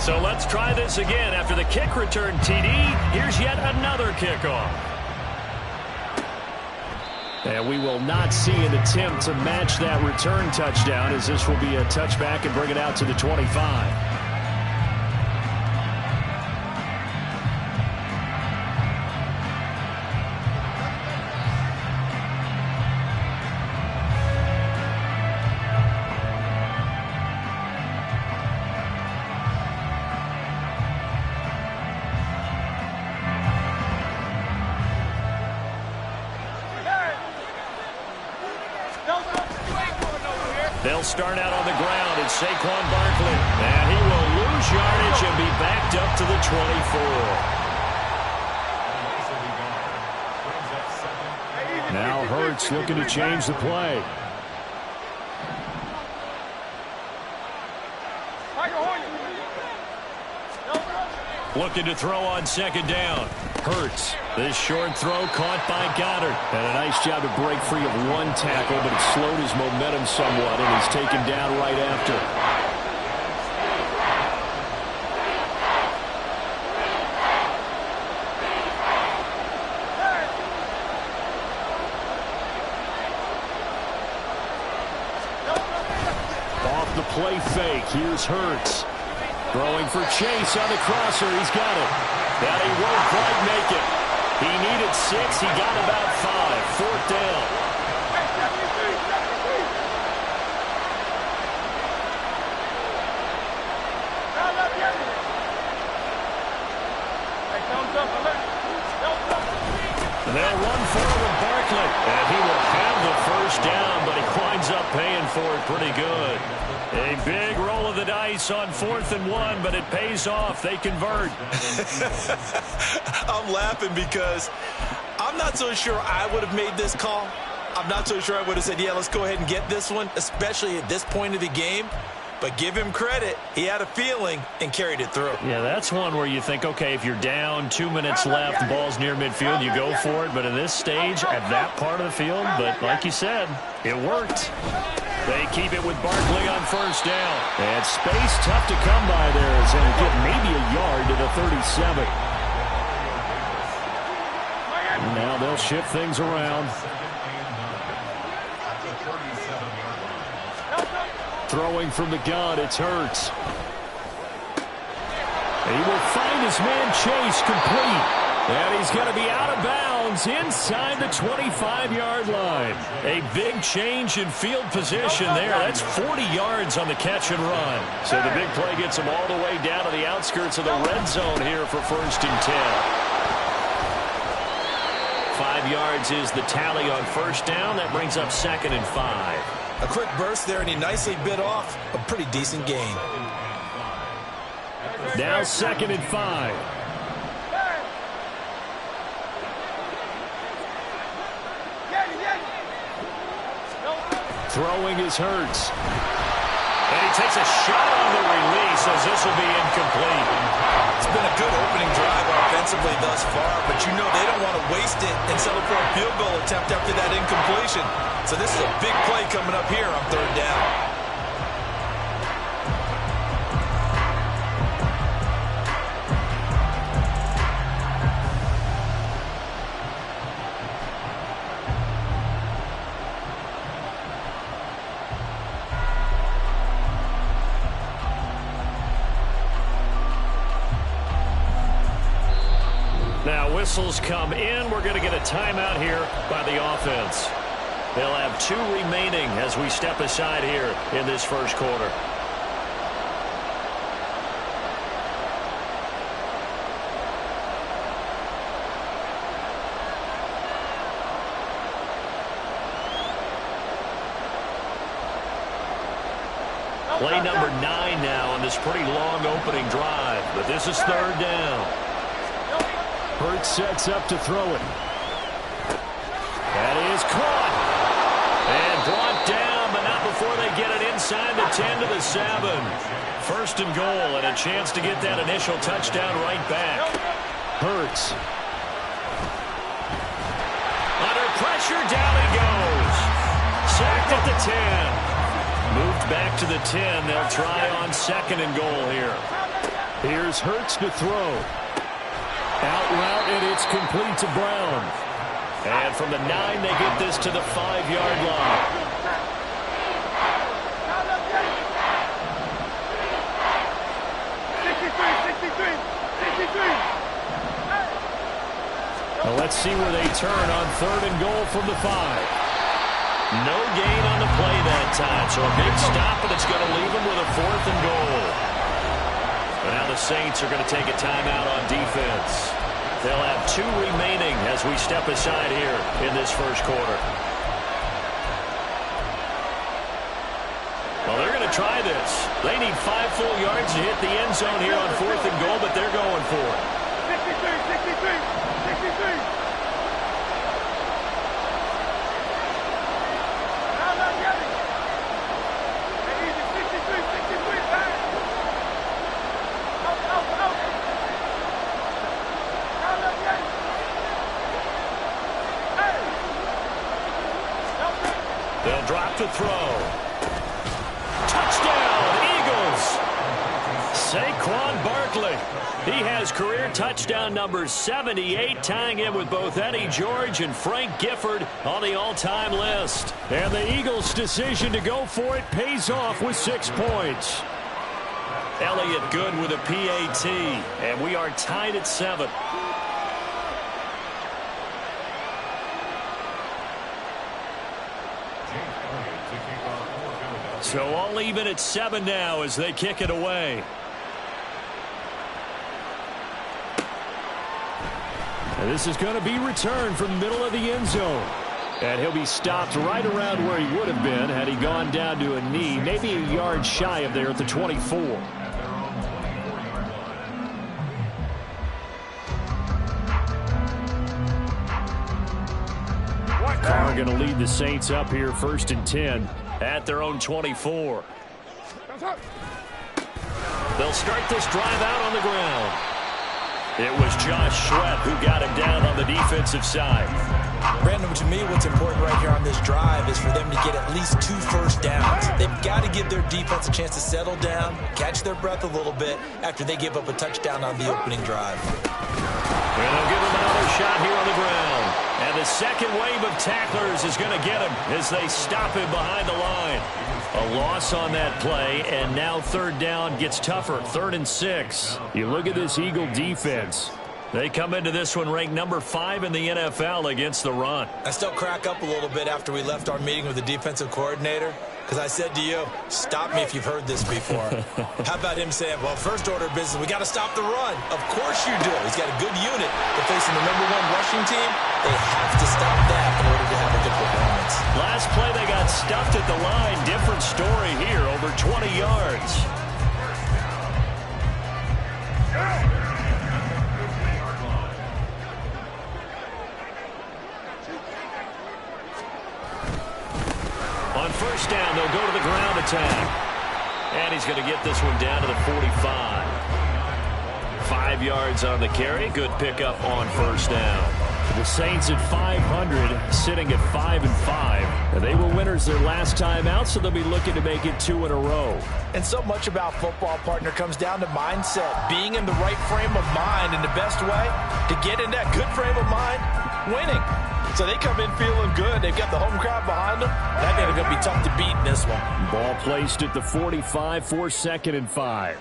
So let's try this again. After the kick return TD, here's yet another kickoff. And we will not see an attempt to match that return touchdown, as this will be a touchback and bring it out to the 25. They'll start out on the ground. It's Saquon Barkley. And he will lose yardage and be backed up to the 24. Now Hurts looking to change the play. Looking to throw on second down. Hurts. This short throw caught by Goddard. And a nice job to break free of one tackle, but it slowed his momentum somewhat, and he's taken down right after. Off the play fake. Here's Hurts. Throwing for Chase on the crosser. He's got it. That he won't quite make it. He needed 6. He got about 5. Fourth down. And they'll run forward Barkley. And he will have the first down, but he winds up paying for it pretty good. A big roll of the dice on 4th and 1, but it pays off. They convert. I'm laughing because I'm not so sure I would have made this call. I'm not so sure I would have said, yeah, let's go ahead and get this one, especially at this point of the game. But give him credit. He had a feeling and carried it through. Yeah, that's one where you think, okay, if you're down, 2 minutes left, the ball's near midfield, you go for it. But in this stage, at that part of the field, but like you said, it worked. They keep it with Barkley on first down. And space tough to come by there as they get maybe a yard to the 37. Now they'll shift things around. Throwing from the gun, it's Hurts. He will find his man Chase complete. And he's going to be out of bounds inside the 25-yard line. A big change in field position there. That's 40 yards on the catch and run. So the big play gets him all the way down to the outskirts of the red zone here for 1st and 10. 5 yards is the tally on first down. That brings up 2nd and 5. A quick burst there, and he nicely bit off a pretty decent gain. Now 2nd and 5. Throwing is Hurts. And he takes a shot on the release as this will be incomplete. It's been a good opening drive offensively thus far, but you know they don't want to waste it and settle for a field goal attempt after that incompletion. So this is a big play coming up here on 3rd down. Now whistles come in. We're going to get a timeout here by the offense. They'll have 2 remaining as we step aside here in this first quarter. Play number 9 now on this pretty long opening drive, but this is 3rd down. Hurts sets up to throw it. That is caught. And brought down, but not before they get it inside the 10 to the 7. 1st and goal, and a chance to get that initial touchdown right back. Hurts. Under pressure, down he goes. Sacked at the 10. Moved back to the 10. They'll try on 2nd and goal here. Here's Hurts to throw. Out route, and it's complete to Brown. And from the 9, they get this to the 5-yard line. Now let's see where they turn on 3rd and goal from the 5. No gain on the play that time, so a big stop, and it's going to leave them with a 4th and goal. But now the Saints are going to take a timeout on defense. They'll have 2 remaining as we step aside here in this first quarter. Well, they're going to try this. They need 5 full yards to hit the end zone here on 4th and goal, but they're going for it. 63. They'll drop to throw. Touchdown, Eagles! Saquon Barkley. He has career touchdown number 78, tying him with both Eddie George and Frank Gifford on the all-time list. And the Eagles' decision to go for it pays off with 6 points. Elliott Good with a PAT, and we are tied at 7. So all even at 7 now as they kick it away. And this is going to be returned from the middle of the end zone. And he'll be stopped right around where he would have been had he gone down to a knee, maybe a yard shy of there at the 24. Carr going to lead the Saints up here 1st and 10 at their own 24. They'll start this drive out on the ground. It was Josh Sweat who got him down on the defensive side. Brandon, to me, what's important right here on this drive is for them to get at least 2 first downs. They've got to give their defense a chance to settle down, catch their breath a little bit after they give up a touchdown on the opening drive. And they'll give him another shot here on the ground. And the second wave of tacklers is going to get him as they stop him behind the line. A loss on that play, and now 3rd down gets tougher. 3rd and 6. You look at this Eagle defense. They come into this one ranked number 5 in the NFL against the run. I still crack up a little bit after we left our meeting with the defensive coordinator because I said to you, stop me if you've heard this before. How about him saying, well, first order of business, we got to stop the run. Of course you do. He's got a good unit. They're facing the number 1 rushing team. They have to stop that in order to have a good performance. Last play, they got stuffed at the line. Different story here, over 20 yards. On 1st down, they'll go to the ground attack. And he's going to get this one down to the 45. 5 yards on the carry. Good pickup on 1st down. The Saints at 500, sitting at 5-5. They were winners their last time out, so they'll be looking to make it 2 in a row. And so much about football, partner, comes down to mindset. Being in the right frame of mind, and the best way to get in that good frame of mind, winning. So they come in feeling good. They've got the home crowd behind them. That ain't going to be tough to beat in this one. Ball placed at the 45 for 2nd and 5.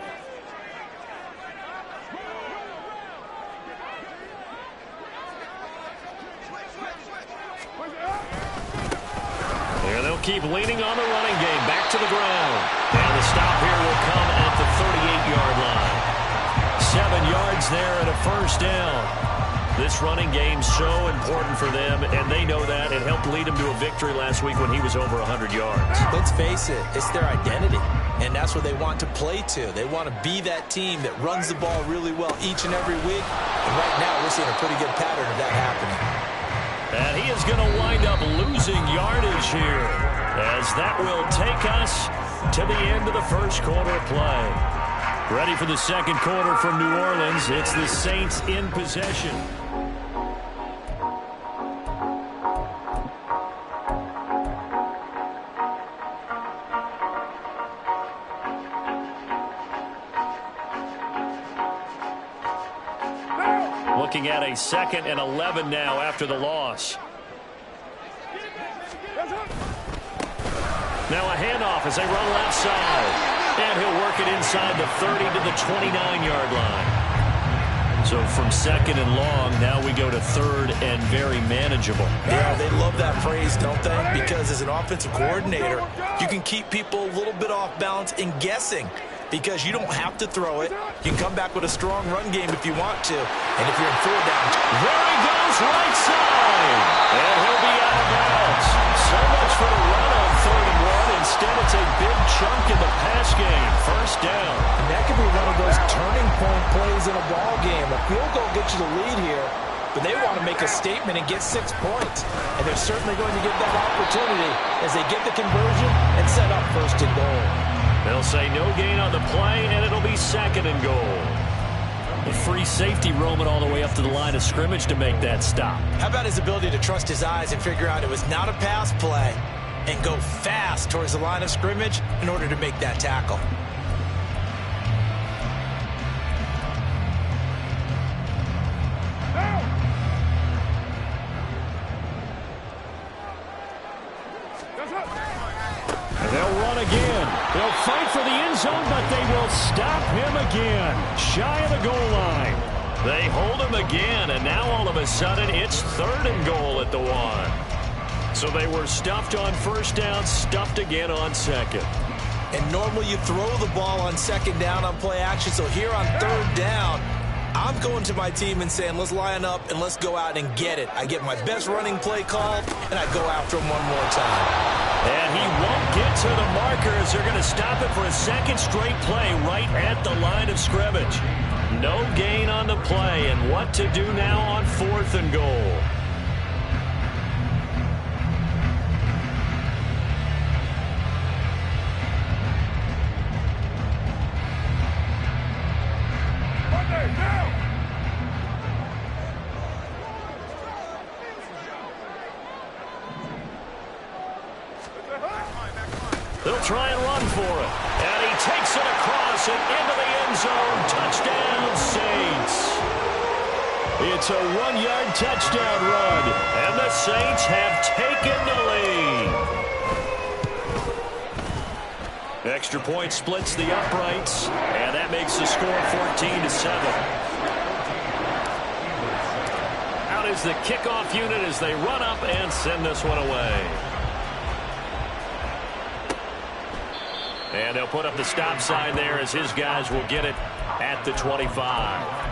And they'll keep leaning on the running game. Back to the ground. And the stop here will come at the 38-yard line. 7 yards there and a 1st down. This running game's so important for them, and they know that. It helped lead them to a victory last week when he was over 100 yards. Let's face it, it's their identity, and that's what they want to play to. They want to be that team that runs the ball really well each and every week, and right now we're seeing a pretty good pattern of that happening. And he is going to wind up losing yardage here, as that will take us to the end of the first quarter of play. Ready for the second quarter from New Orleans. It's the Saints in possession. looking at a 2nd and 11 now after the loss. Now a handoff as they run left side. And he'll work it inside the 30 to the 29-yard line. So from 2nd and long, now we go to 3rd and very manageable. Yeah, they love that phrase, don't they? Because as an offensive coordinator, you can keep people a little bit off balance and guessing because you don't have to throw it. You can come back with a strong run game if you want to. And if you're in 4th down, there he goes, right side. And he'll be out of bounds. So much for the run on 3rd and 1. Instead, it's a big chunk in the pass game. 1st down. And that could be one of those turning point plays in a ball game. A field goal gets you the lead here, but they want to make a statement and get 6 points. And they're certainly going to get that opportunity as they get the conversion and set up 1st and goal. They'll say no gain on the play, and it'll be 2nd and goal. The free safety roaming all the way up to the line of scrimmage to make that stop. How about his ability to trust his eyes and figure out it was not a pass play and go fast towards the line of scrimmage in order to make that tackle. They'll run again. They'll fight for the end zone, but they will stop him again. Shy of the goal line. They hold him again, and now all of a sudden it's 3rd and goal at the 1. So they were stuffed on 1st down, stuffed again on 2nd. And normally you throw the ball on 2nd down on play action, so here on 3rd down, I'm going to my team and saying, let's line up and let's go out and get it. I get my best running play called, and I go after him one more time. And he won't get to the marker as they're going to stop it for a 2nd straight play right at the line of scrimmage. No gain on the play, and what to do now on 4th and goal. They'll try and run for it. And he takes it across and into the end zone. Touchdown, Saints. It's a 1-yard touchdown run. And the Saints have taken the lead. Extra point splits the uprights. And that makes the score 14-7. Out is the kickoff unit as they run up and send this one away. And they'll put up the stop sign there as his guys will get it at the 25.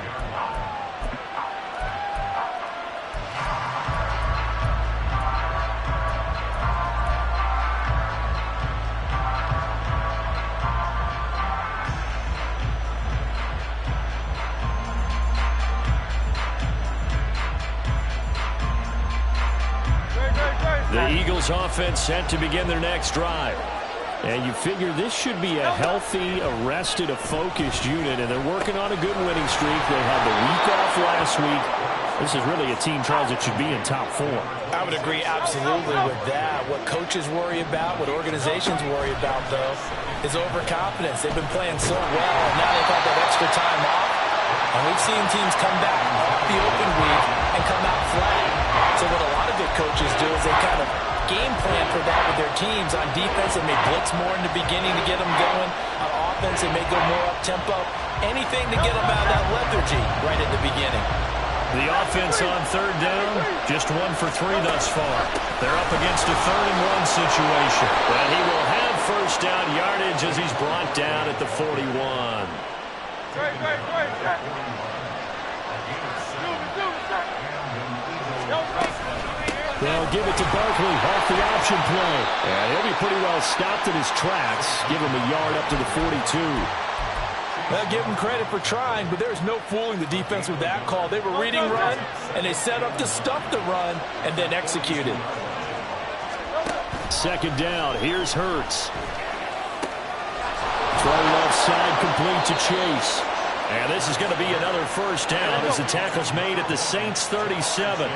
The Eagles offense set to begin their next drive. And you figure this should be a healthy, arrested, a focused unit, and they're working on a good winning streak. They had the week off last week. This is really a team, Charles, that should be in top 4. I would agree absolutely with that. What coaches worry about, what organizations worry about, though, is overconfidence. They've been playing so well, and now they've had that extra time off. And we've seen teams come back off the open week and come out flat. So what a lot of good coaches do is they kind of game plan for that with their teams. On defense, they may blitz more in the beginning to get them going. On offense, they may go more up-tempo. Anything to get them out of that lethargy right at the beginning. The offense on 3rd down, just 1 for 3 thus far. They're up against a 3rd and 1 situation. And he will have 1st down yardage as he's brought down at the 41. They'll give it to Barkley off the option play. And he'll be pretty well stopped in his tracks. Give him a yard up to the 42. Well, give him credit for trying, but there's no fooling the defense with that call. They were reading run, and they set up to stuff the run and then executed. 2nd down. Here's Hurts. Throw left side complete to Chase. And this is going to be another 1st down as the tackle's made at the Saints 37.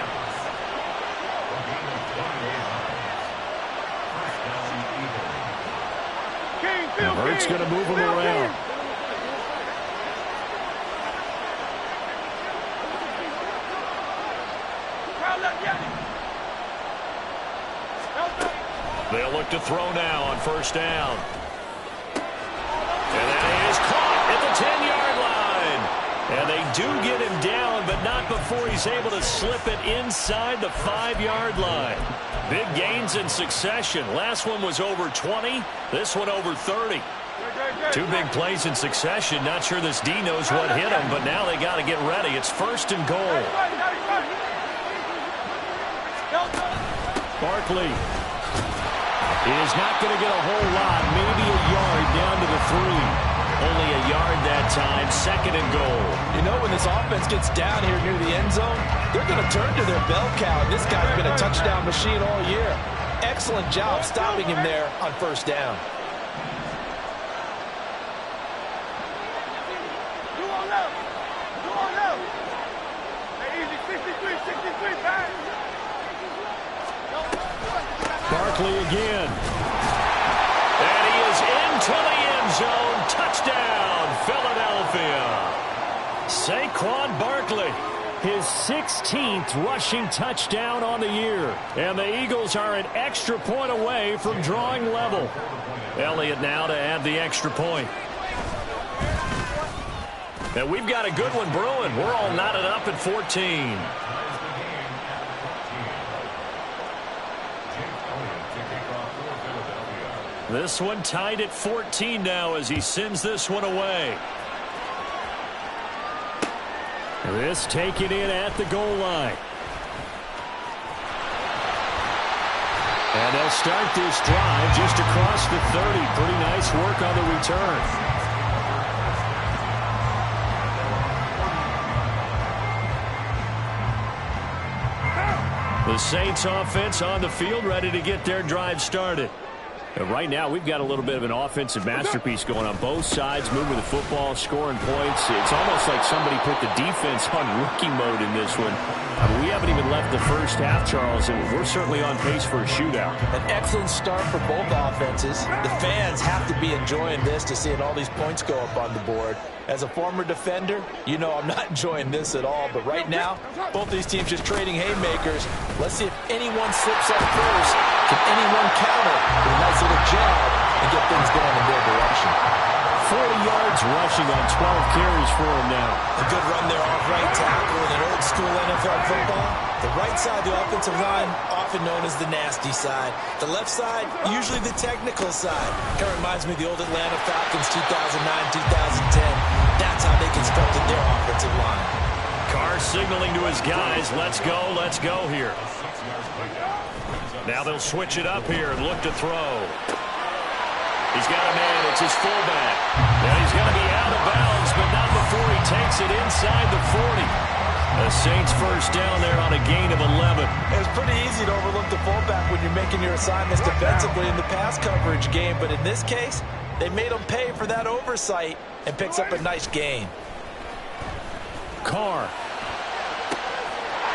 Hurts going to move him around. to throw now on first down. And that is caught at the 10-yard line. And they do get him down, but not before he's able to slip it inside the 5-yard line. Big gains in succession. Last one was over 20. This one over 30. Two big plays in succession. Not sure this D knows what hit him, but now they got to get ready. It's first and goal. Barkley is not going to get a whole lot. Maybe a yard down to the 3. Only a yard that time. Second and goal. You know, when this offense gets down here near the end zone, they're going to turn to their bell cow. This guy's been a touchdown machine all year. Excellent job stopping him there on first down. Barkley again. And he is into the end zone. Touchdown, Philadelphia. Saquon Barkley, his 16th rushing touchdown on the year. And the Eagles are an extra point away from drawing level. Elliott now to add the extra point. And we've got a good one brewing. We're all knotted up at 14. This one tied at 14 now as he sends this one away. This taken in at the goal line. And they'll start this drive just across the 30. Pretty nice work on the return. The Saints offense on the field ready to get their drive started. And right now, we've got a little bit of an offensive masterpiece going on both sides, moving the football, scoring points. It's almost like somebody put the defense on rookie mode in this one. I mean, we haven't even left the first half, Charles, and we're certainly on pace for a shootout. An excellent start for both offenses. The fans have to be enjoying this to seeing all these points go up on the board. As a former defender, you know I'm not enjoying this at all. But right now, both these teams just trading haymakers. Let's see if anyone slips up first. Can anyone counter with a nice little jab and get things going in their direction? 40 yards rushing on 12 carries for him now. A good run there off right tackle in an old-school NFL football. The right side of the offensive line, often known as the nasty side. The left side, usually the technical side. Kind of reminds me of the old Atlanta Falcons 2009-2010. That's how they constructed their offensive line. Carr signaling to his guys, let's go here. Now they'll switch it up here and look to throw. He's got a man. It's his fullback. Now he's going to be out of bounds, but not before he takes it inside the 40. The Saints first down there on a gain of 11. It's pretty easy to overlook the fullback when you're making your assignments defensively in the pass coverage game, but in this case, they made him pay for that oversight and picks up a nice gain. Carr.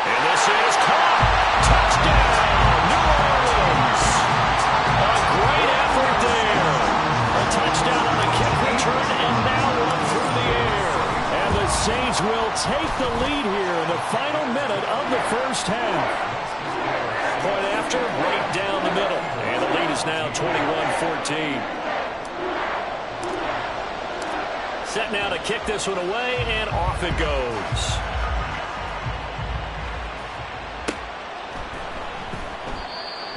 And this is caught. Touchdown, New Orleans. A great effort there. A touchdown on the kick return and now one through the air. And the Saints will take the lead here in the final minute of the first half. Point after, right down the middle. And the lead is now 21-14. Set now to kick this one away, and off it goes.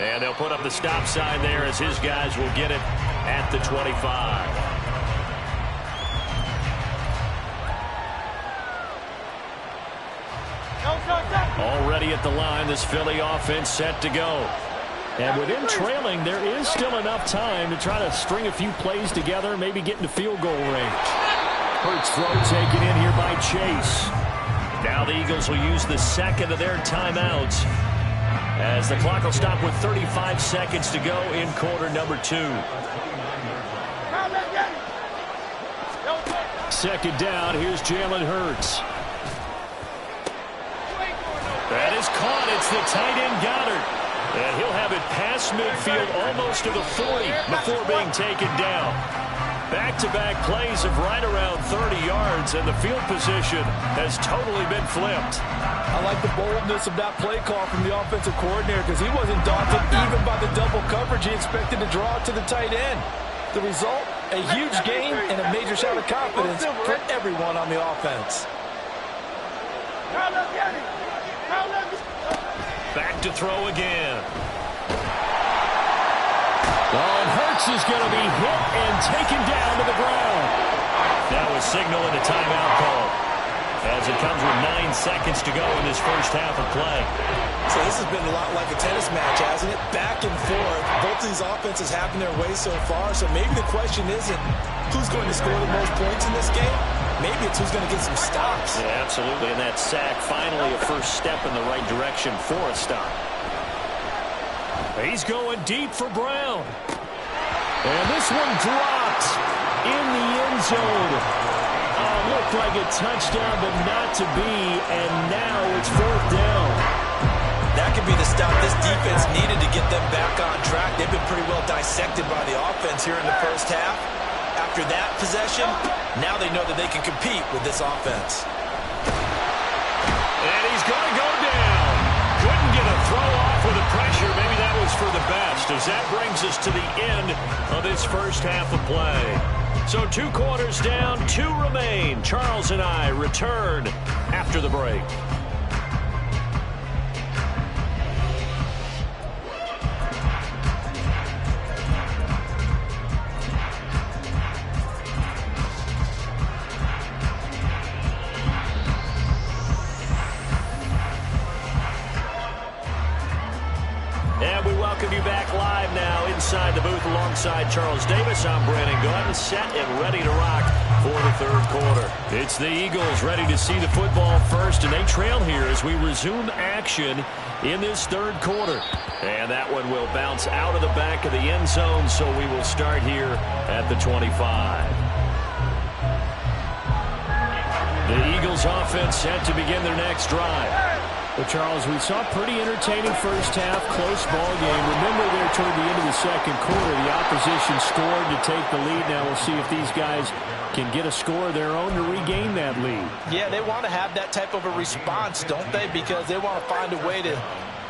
And they'll put up the stop sign there as his guys will get it at the 25. Already at the line, this Philly offense set to go. And with him trailing, there is still enough time to try to string a few plays together, maybe get into field goal range. Hurts throw taken in here by Chase. Now the Eagles will use the second of their timeouts as the clock will stop with 35 seconds to go in quarter number 2. Second down, here's Jalen Hurts. That is caught. It's the tight end Goddard. And he'll have it past midfield almost to the 40 before being taken down. Back-to-back plays of right around 30 yards, and the field position has totally been flipped. I like the boldness of that play call from the offensive coordinator because he wasn't daunted even by the double coverage he expected to draw to the tight end. The result, a huge gain and a major shot of confidence for everyone on the offense. Back to throw again. Oh, and Hurts is going to be hit and taken down to the ground. That was signaling a timeout call as it comes with 9 seconds to go in this first half of play. So this has been a lot like a tennis match, hasn't it? Back and forth. Both of these offenses having their way so far. So maybe the question isn't who's going to score the most points in this game. Maybe it's who's going to get some stops. Yeah, absolutely. And that sack, finally a first step in the right direction for a stop. He's going deep for Brown. And this one dropped in the end zone. Looked like a touchdown, but not to be. And now it's 4th down. That could be the stop this defense needed to get them back on track. They've been pretty well dissected by the offense here in the first half. After that possession, now they know that they can compete with this offense. And he's going to go down. Couldn't get a throw off with the pressure. Maybe that was for the best, as that brings us to the end of this first half of play. So 2 quarters down, 2 remain. Charles and I return after the break. And we welcome you back live now inside the booth alongside Charles Davis. I'm Brandon Gaudin, set and ready to rock for the 3rd quarter. It's the Eagles ready to see the football first, and they trail here as we resume action in this 3rd quarter. And that one will bounce out of the back of the end zone, so we will start here at the 25. The Eagles offense set to begin their next drive. Well, Charles, we saw a pretty entertaining first half, close ball game. Remember there toward the end of the 2nd quarter, the opposition scored to take the lead. Now we'll see if these guys can get a score of their own to regain that lead. Yeah, they want to have that type of a response, don't they? Because they want to find a way to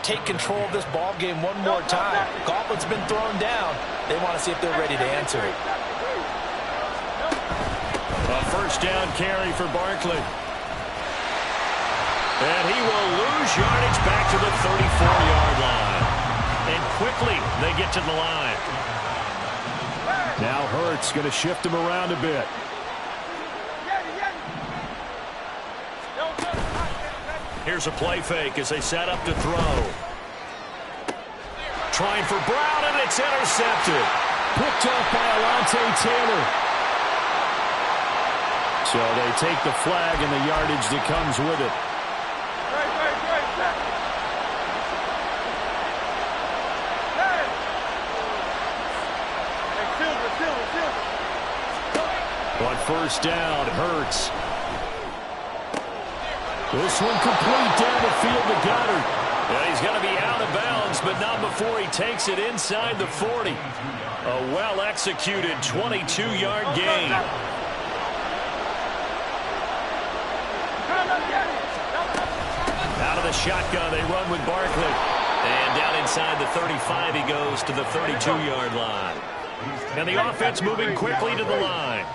take control of this ball game one more time. Gauntlet's been thrown down. They want to see if they're ready to answer it. A first down carry for Barkley. And he will lose yardage back to the 34-yard line. And quickly they get to the line. Now Hurts going to shift him around a bit. Here's a play fake as they set up to throw. Trying for Brown, and it's intercepted. Picked off by Alontae Taylor. So they take the flag and the yardage that comes with it. On first down, Hurts. This one complete down the field to Goddard. Yeah, he's going to be out of bounds, but not before he takes it inside the 40. A well-executed 22-yard gain. Out of the shotgun, they run with Barkley. And down inside the 35, he goes to the 32-yard line. And the offense moving quickly to the line.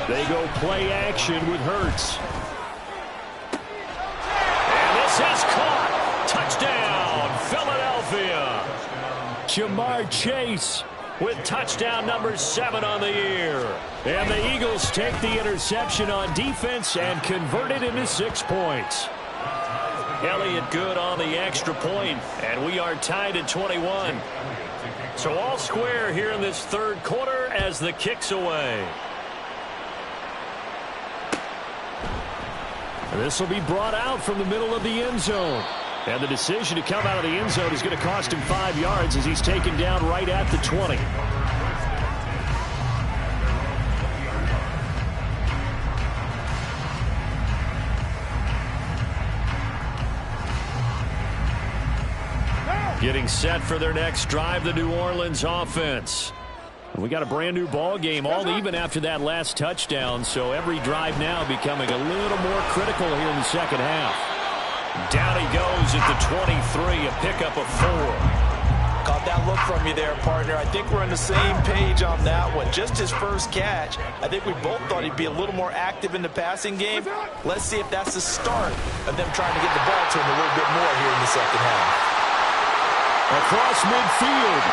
They go play action with Hurts. And this is caught. Touchdown, Philadelphia. Ja'Marr Chase with touchdown number 7 on the year. And the Eagles take the interception on defense and convert it into 6 points. Elliott good on the extra point, and we are tied at 21. So all square here in this 3rd quarter as the kick's away. And this will be brought out from the middle of the end zone. And the decision to come out of the end zone is going to cost him 5 yards as he's taken down right at the 20. Getting set for their next drive, the New Orleans offense. We got a brand new ball game, all even after that last touchdown, so every drive now becoming a little more critical here in the second half. Down he goes at the 23, a pickup of 4. Caught that look from you there, partner. I think we're on the same page on that one. Just his first catch. I think we both thought he'd be a little more active in the passing game. Let's see if that's the start of them trying to get the ball to him a little bit more here in the second half. Across midfield.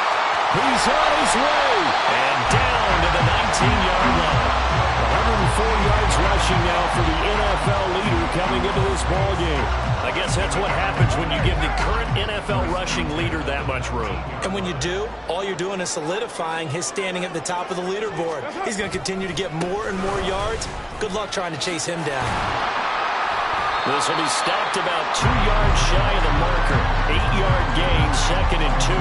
He's on his way. And down to the 19-yard line. 104 yards rushing now for the NFL leader coming into this ball game. I guess that's what happens when you give the current NFL rushing leader that much room. And when you do, all you're doing is solidifying his standing at the top of the leaderboard. He's going to continue to get more and more yards. Good luck trying to chase him down. This will be stopped about 2 yards shy of the marker. 8-yard gain, 2nd and 2.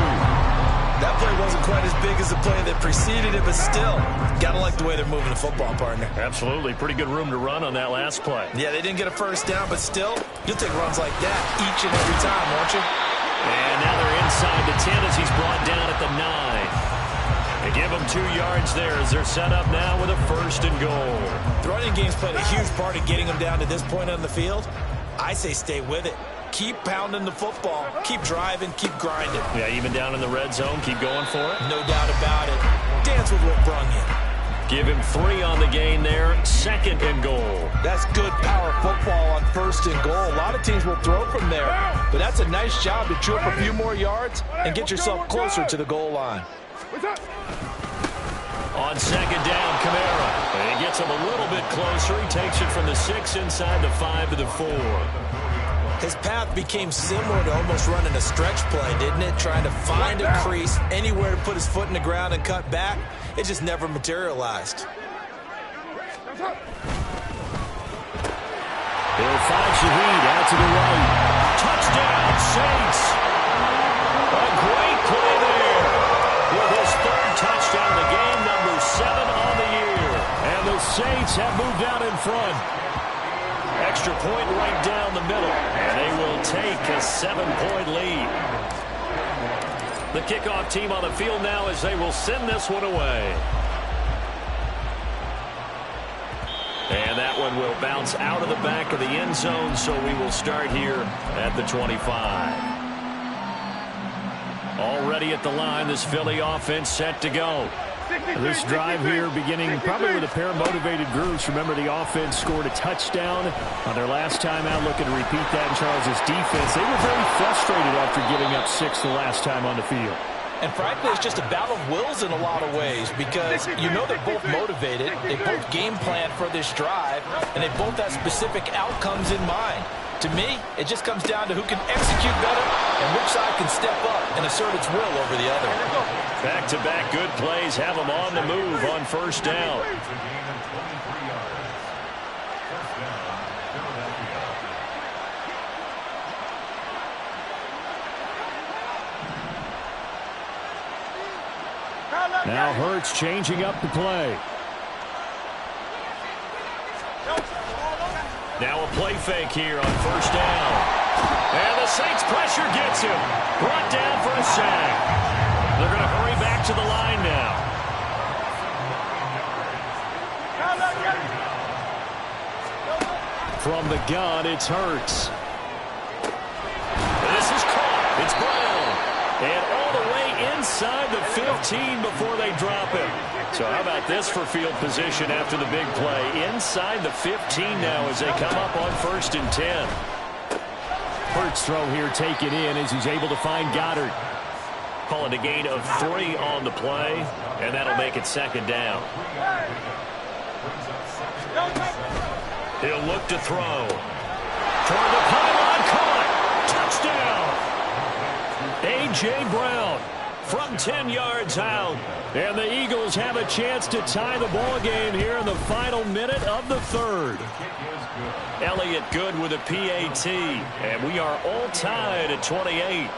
That play wasn't quite as big as the play that preceded it, but still, gotta like the way they're moving the football, partner. Absolutely. Pretty good room to run on that last play. Yeah, they didn't get a first down, but still, you'll take runs like that each and every time, won't you? And now they're inside the 10 as he's brought down at the 9. They give him 2 yards there as they're set up now with a 1st and goal. The running game's played a huge part in getting them down to this point on the field. I say stay with it. Keep pounding the football. Keep driving. Keep grinding. Yeah, even down in the red zone, keep going for it. No doubt about it. Dance with what brung you. Give him 3 on the gain there. 2nd and goal. That's good power football on 1st and goal. A lot of teams will throw from there, but that's a nice job to chew up a few more yards and get yourself closer to the goal line. On 2nd down, Kamara. And he gets him a little bit closer. He takes it from the 6 inside the 5 to the 4. His path became similar to almost running a stretch play, didn't it? Trying to find a crease, anywhere to put his foot in the ground and cut back. It just never materialized. He'll find Shaheed out to the right. Touchdown, Saints. A great play there. With his 3rd touchdown of the game, number 7 on the year. And the Saints have moved out in front. Extra point right down the middle, and they will take a 7-point lead. The kickoff team on the field now as they will send this one away. And that one will bounce out of the back of the end zone, so we will start here at the 25. Already at the line, this Philly offense set to go. This drive here beginning probably with a pair of motivated groups. Remember, the offense scored a touchdown on their last time out, looking to repeat that in Charles' defense. They were very frustrated after giving up 6 the last time on the field. And frankly, it's just a battle of wills in a lot of ways because you know they're both motivated, they both game plan for this drive, and they both have specific outcomes in mind. To me, it just comes down to who can execute better and which side can step up and assert its will over the other. Back-to-back good plays have them on the move on 1st down. Now Hurts changing up the play. Now a play fake here on 1st down. And the Saints pressure gets him. Brought down for a sack. They're going to hurry back to the line now. From the gun, it's Hurts. This is caught. It's Brown. And all the way inside the 15 before they drop him. So how about this for field position after the big play? Inside the 15 now as they come up on 1st and 10. Hurts throw here taken in as he's able to find Goddard. Calling a gain of 3 on the play, and that'll make it 2nd down. He'll look to throw. Toward the pylon, caught. Touchdown. A.J. Brown from 10 yards out. And the Eagles have a chance to tie the ball game here in the final minute of the 3rd. Elliott good with a PAT, and we are all tied at 28.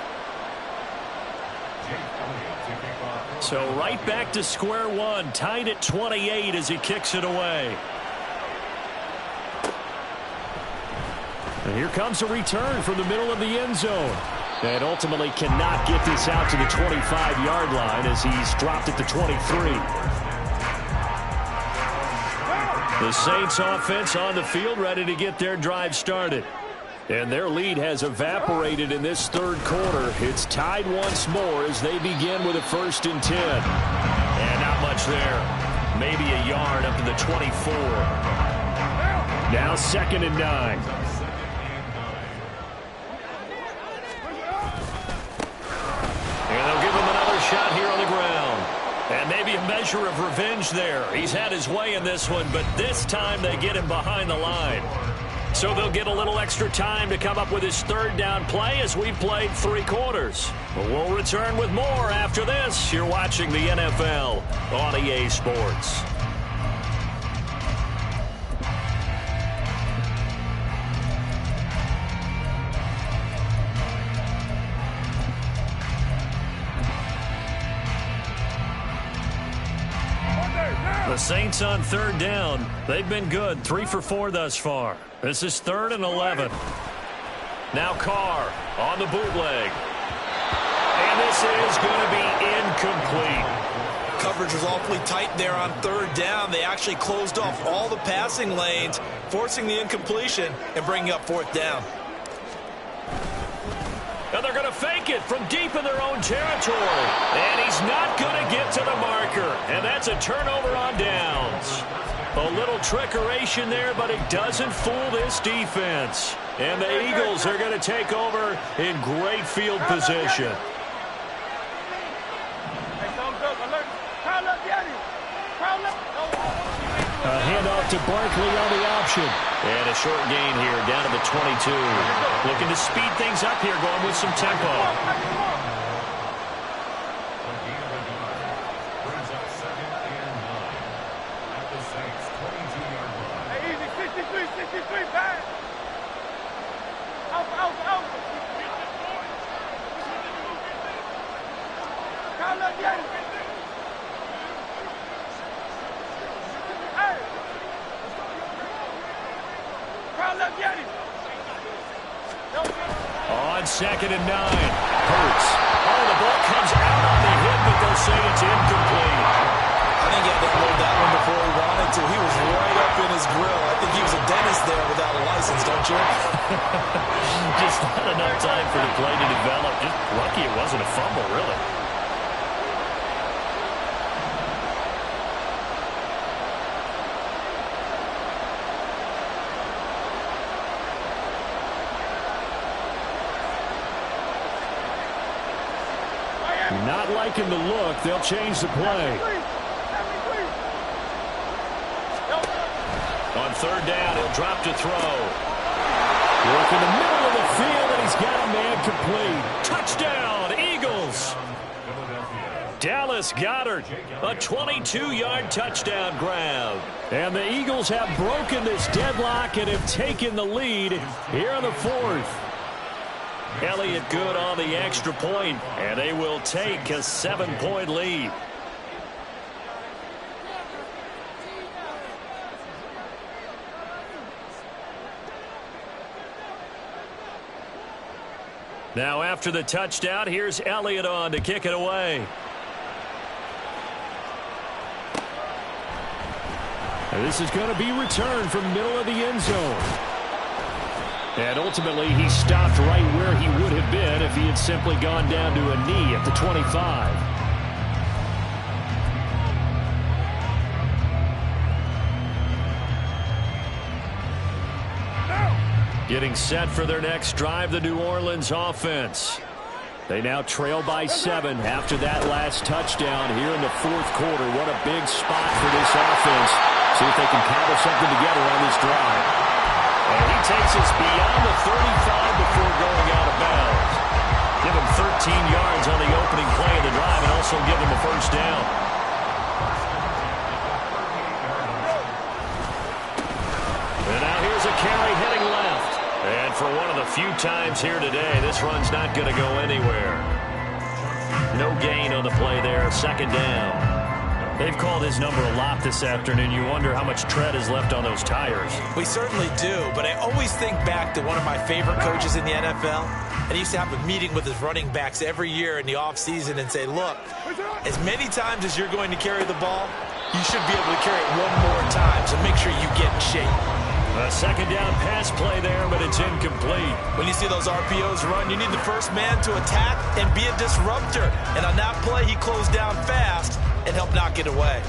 So right back to square one, tied at 28 as he kicks it away. And here comes a return from the middle of the end zone. And ultimately cannot get this out to the 25-yard line as he's dropped at the 23. The Saints offense on the field ready to get their drive started. And their lead has evaporated in this third quarter. It's tied once more as they begin with a 1st and 10. And not much there. Maybe a yard up to the 24. Now 2nd and 9. And they'll give him another shot here on the ground. And maybe a measure of revenge there. He's had his way in this one, but this time they get him behind the line. So they'll get a little extra time to come up with his 3rd down play as we've played 3 quarters. But we'll return with more after this. You're watching the NFL on EA Sports. The Saints on 3rd down. They've been good, 3 for 4 thus far. This is 3rd and 11. Now Carr on the bootleg. And this is going to be incomplete. Coverage was awfully tight there on 3rd down. They actually closed off all the passing lanes, forcing the incompletion and bringing up 4th down. And they're going to fake it from deep in their own territory. And he's not going to get to the marker. And that's a turnover on downs. A little trickeration there, but it doesn't fool this defense. And the Eagles are going to take over in great field position. A handoff to Barkley on the option. And a short gain here down to the 22. Looking to speed things up here, going with some tempo. On 2nd and 9. Hurts. Oh, the ball comes out on the hit, but they'll say it's incomplete. I think he had to hold that one before he wanted to. He was right up in his grill. I think he was a dentist there without a license, don't you? Just not enough time for the play to develop. Just lucky it wasn't a fumble, really. Not liking the look. They'll change the play. On 3rd down, he'll drop to throw. Work in the middle of the field, and he's got a man complete. Touchdown, Eagles. Dallas Goedert, a 22-yard touchdown grab. And the Eagles have broken this deadlock and have taken the lead here in the 4th. Elliott good on the extra point, and they will take a 7-point lead. Now after the touchdown, here's Elliott on to kick it away. And this is going to be returned from middle of the end zone. And ultimately, he stopped right where he would have been if he had simply gone down to a knee at the 25. Getting set for their next drive, the New Orleans offense. They now trail by 7 after that last touchdown here in the 4th quarter. What a big spot for this offense. See if they can cobble something together on this drive. And he takes us beyond the 35 before going out of bounds. Give him 13 yards on the opening play of the drive and also give him a 1st down. And now here's a carry heading left. And for one of the few times here today, this run's not going to go anywhere. No gain on the play there, 2nd down. They've called his number a lot this afternoon. You wonder how much tread is left on those tires. We certainly do, but I always think back to one of my favorite coaches in the NFL. And he used to have a meeting with his running backs every year in the offseason and say, look, as many times as you're going to carry the ball, you should be able to carry it one more time, so make sure you get in shape. A second down pass play there, but it's incomplete. When you see those RPOs run, you need the first man to attack and be a disruptor. And on that play, he closed down fast and helped knock it away.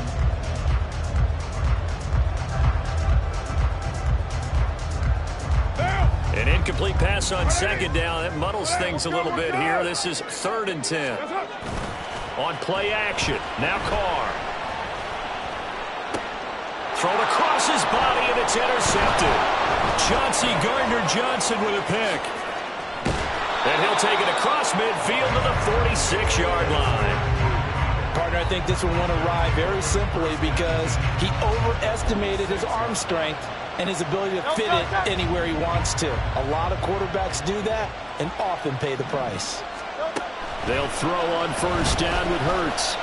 An incomplete pass on second down. That muddles things a little bit here. This is 3rd and 10. On play action. Now Carr. Thrown across his body, and it's intercepted. Chauncey Gardner-Johnson with a pick. And he'll take it across midfield to the 46-yard line. Partner, I think this one won a ride very simply because he overestimated his arm strength and his ability to fit it anywhere he wants to. A lot of quarterbacks do that and often pay the price. They'll throw on first down with Hurts.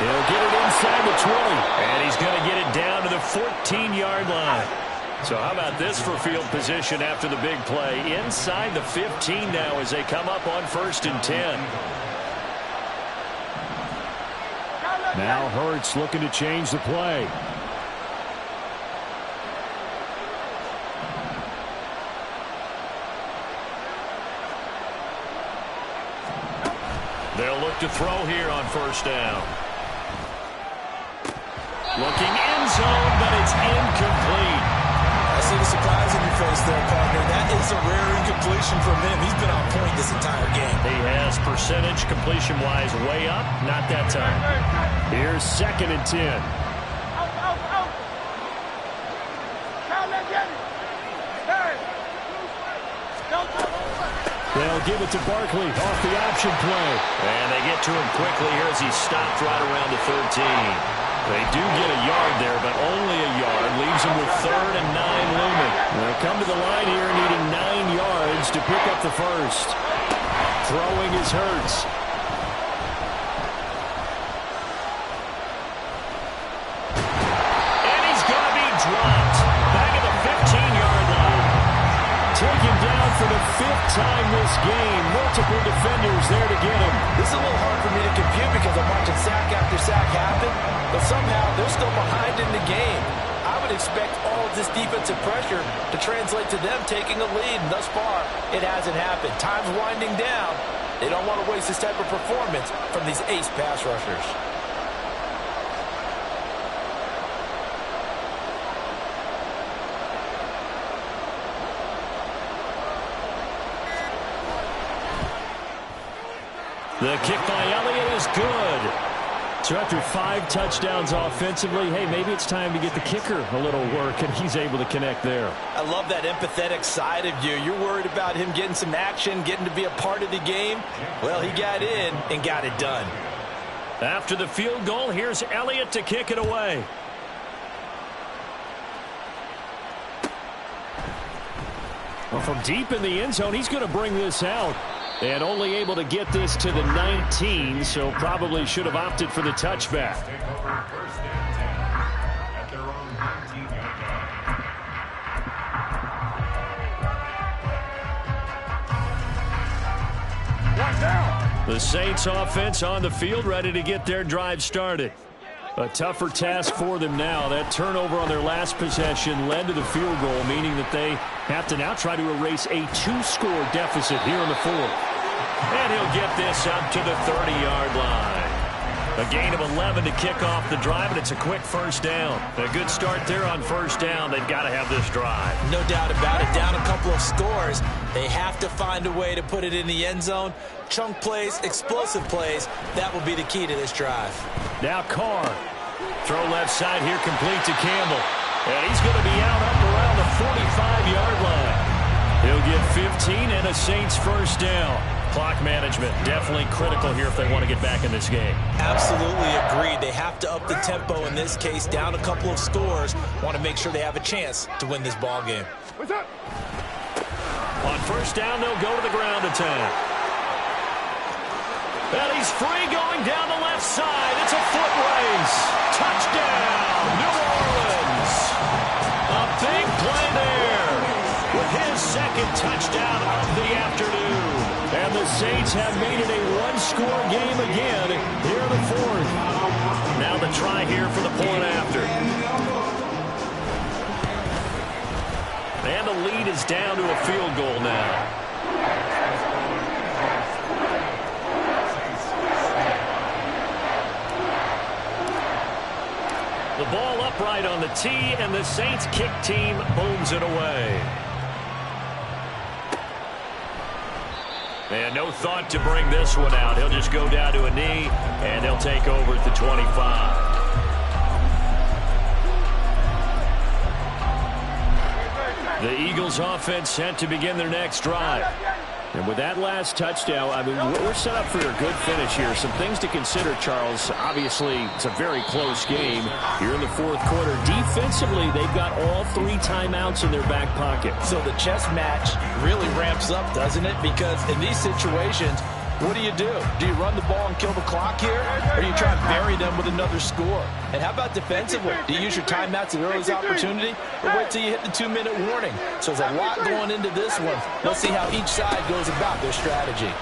He'll get it inside the 20, and he's going to get it down to the 14-yard line. So how about this for field position after the big play? Inside the 15 now as they come up on 1st and 10. Now Hurts looking to change the play. They'll look to throw here on first down. Looking end zone, but it's incomplete. I see the surprise in your face there, partner. That is a rare incompletion from him. He's been on point this entire game. He has percentage completion-wise way up. Not that time. Here's 2nd and 10. They'll give it to Barkley off the option play. And they get to him quickly here as he stopped right around the 13. They do get a yard there, but only a yard. Leaves them with 3rd and 9 looming. They'll come to the line here needing 9 yards to pick up the first. Throwing is Hurts. And he's going to be dropped. Back at the 15-yard line. Taken down for the 5th time this game. Multiple defenders there to get him. This is a little hard for me to compute because I'm watching sack after sack happen, but somehow they're still behind in the game. I would expect all of this defensive pressure to translate to them taking a lead, and thus far, it hasn't happened. Time's winding down. They don't want to waste this type of performance from these ace pass rushers. The kick by Elliott is good. So after 5 touchdowns offensively, hey, maybe it's time to get the kicker a little work, and he's able to connect there. I love that empathetic side of you. You're worried about him getting some action, getting to be a part of the game. Well, he got in and got it done. After the field goal, here's Elliott to kick it away. Well, from deep in the end zone, he's going to bring this out. And only able to get this to the 19, so probably should have opted for the touchback. The Saints offense on the field, ready to get their drive started. A tougher task for them now. That turnover on their last possession led to the field goal, meaning that they have to now try to erase a 2-score deficit here in the 4th. And he'll get this up to the 30-yard line. A gain of 11 to kick off the drive, and it's a quick first down. A good start there on first down. They've got to have this drive. No doubt about it. Down a couple of scores. They have to find a way to put it in the end zone. Chunk plays, explosive plays. That will be the key to this drive. Now Carr. Throw left side here, complete to Campbell. And he's going to be out up around the 45-yard line. He'll get 15 and a Saints first down. Clock management definitely critical here if they want to get back in this game. Absolutely agreed. They have to up the tempo in this case. Down a couple of scores. Want to make sure they have a chance to win this ball game. What's up? On first down, they'll go to the ground attack. And he's free going down the left left side. It's a foot race. Touchdown, New Orleans. A big play there with his second touchdown of the afternoon. And the Saints have made it a one-score game again here in the fourth. Now the try here for the point after. And the lead is down to a field goal now. The ball upright on the tee, and the Saints kick team booms it away. And no thought to bring this one out. He'll just go down to a knee, and they'll take over at the 25. The Eagles offense set to begin their next drive. And with that last touchdown, I mean, we're set up for a good finish here. Some things to consider, Charles. Obviously, it's a very close game here in the fourth quarter. Defensively, they've got all 3 timeouts in their back pocket. So the chess match really ramps up, doesn't it? Because in these situations, what do? Do you run the ball and kill the clock here? Or do you try and bury them with another score? And how about defensively? Do you use your timeouts at the earliest opportunity? Or wait till you hit the 2-minute warning? So there's a lot going into this one. Let's see how each side goes about their strategy.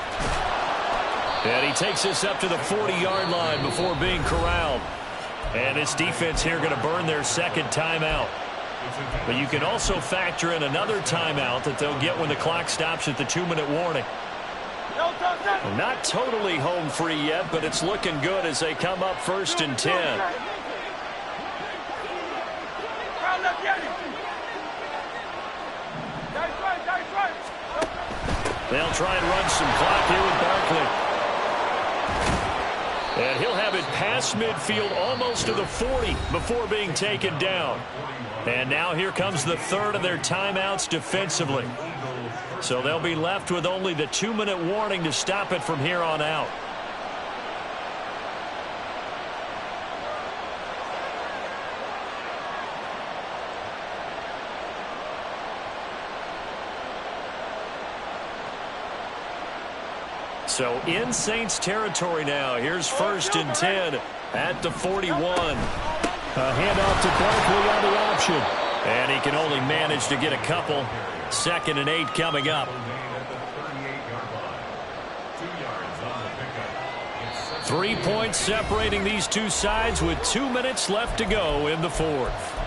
And he takes this up to the 40-yard line before being corralled. And this defense here going to burn their second timeout. But you can also factor in another timeout that they'll get when the clock stops at the 2-minute warning. Not totally home free yet, but it's looking good as they come up 1st and 10. They'll try and run some clock here with Barkley. And he'll have it past midfield almost to the 40 before being taken down. And now here comes the third of their timeouts defensively. So they'll be left with only the 2-minute warning to stop it from here on out. So in Saints territory now. Here's 1st and 10 at the 41. A handoff to Barkley on the option. And he can only manage to get a couple. 2nd and 8 coming up. 3 points separating these two sides with 2 minutes left to go in the fourth.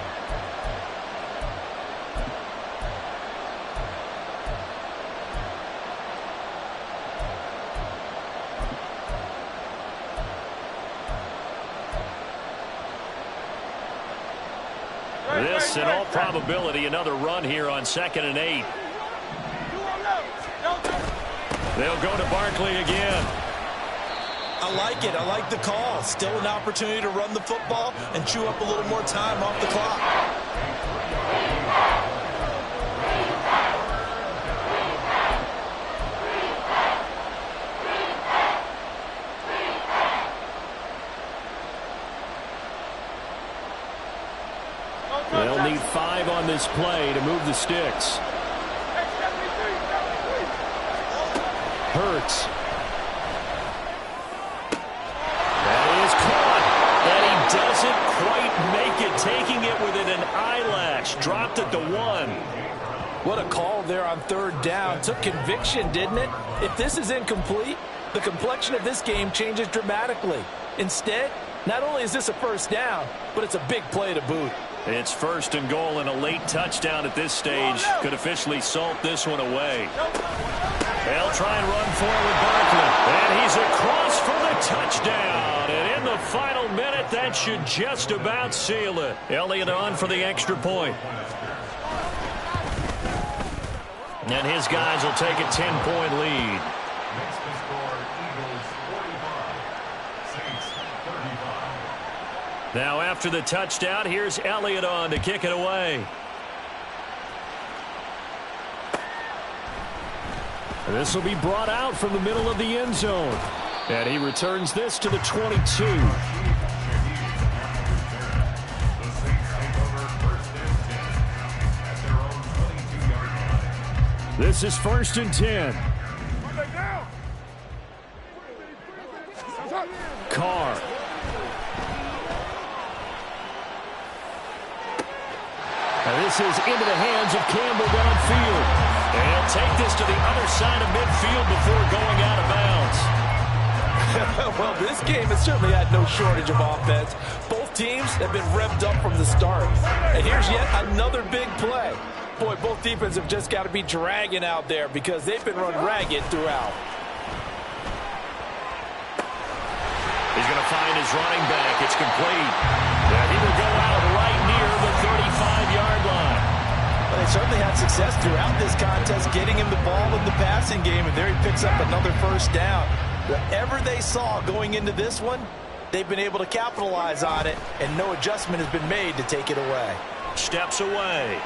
This, in all probability, another run here on 2nd and 8. They'll go to Barkley again. I like it. I like the call. Still an opportunity to run the football and chew up a little more time off the clock. They'll need 5 on this play to move the sticks. Hurts. That is caught. And he doesn't quite make it, taking it within an eyelash. Dropped at the 1. What a call there on 3rd down. Took conviction, didn't it? If this is incomplete, the complexion of this game changes dramatically. Instead, not only is this a 1st down, but it's a big play to boot. It's 1st and goal, and a late touchdown at this stage could officially salt this one away. They'll try and run forward Barkley. And he's across for the touchdown. And in the final minute, that should just about seal it. Elliott on for the extra point. And his guys will take a 10-point lead. Now after the touchdown, here's Elliott on to kick it away. This will be brought out from the middle of the end zone. And he returns this to the 22. This is 1st and 10. Carr. And this is into the hands of Campbell downfield. And he'll take this to the other side of midfield before going out of bounds. Well, this game has certainly had no shortage of offense. Both teams have been revved up from the start. And here's yet another big play. Boy, both defenses have just got to be dragging out there because they've been run ragged throughout. He's going to find his running back. It's complete. And he will go out right near the 35-yard line. Well, they certainly had success throughout this contest, getting him the ball in the passing game, and there he picks up another first down. Whatever they saw going into this one, they've been able to capitalize on it, and no adjustment has been made to take it away. Steps away.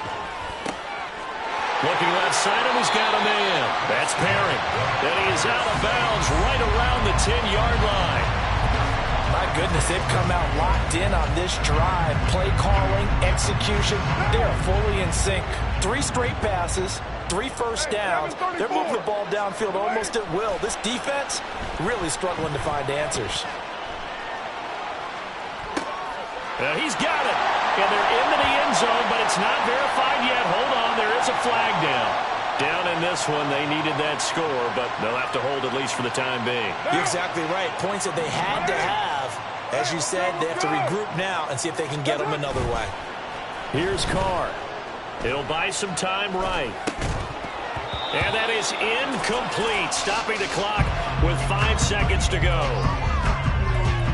Looking left side, and he's got a man. That's Perry. And he is out of bounds right around the 10-yard line. My goodness, they've come out locked in on this drive. Play calling, execution, they are fully in sync. 3 straight passes, 3 first downs. They're moving the ball downfield almost at will. This defense really struggling to find answers. He's got it. And they're into the end zone, but it's not verified yet. Hold on, there is a flag down. Down in this one, they needed that score, but they'll have to hold at least for the time being. You're exactly right. Points that they had to have. As you said, they have to regroup now and see if they can get them another way. Here's Carr. It'll buy some time right. And that is incomplete, stopping the clock with 5 seconds to go.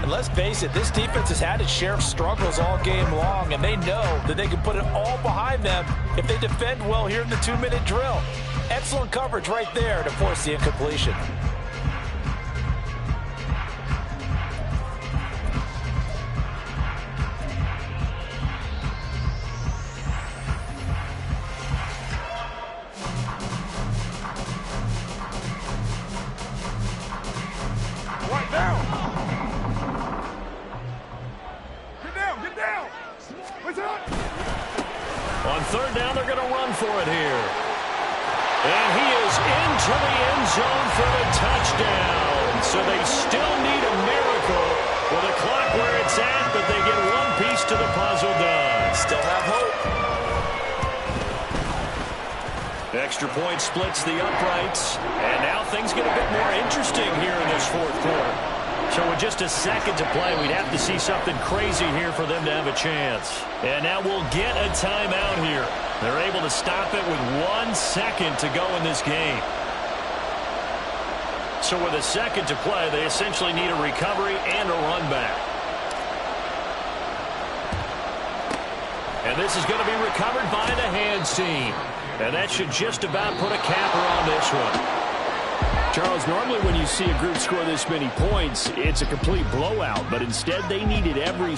And let's face it, this defense has had its share of struggles all game long, and they know that they can put it all behind them if they defend well here in the 2-minute drill. Excellent coverage right there to force the incompletion. Right down. Get down. What's up? On 3rd down, they're going to run for it here. And he is into the end zone for the touchdown. So they still need a miracle with the clock where it's at, but they get one piece to the puzzle done. Still have hope. Extra point splits the uprights. And now things get a bit more interesting here in this 4th quarter. So with just a second to play, we'd have to see something crazy here for them to have a chance. And now we'll get a timeout here. They're able to stop it with 1 second to go in this game. So with a second to play, they essentially need a recovery and a run back. And this is going to be recovered by the hands team. And that should just about put a capper on this one. Charles, normally when you see a group score this many points, it's a complete blowout, but instead they needed every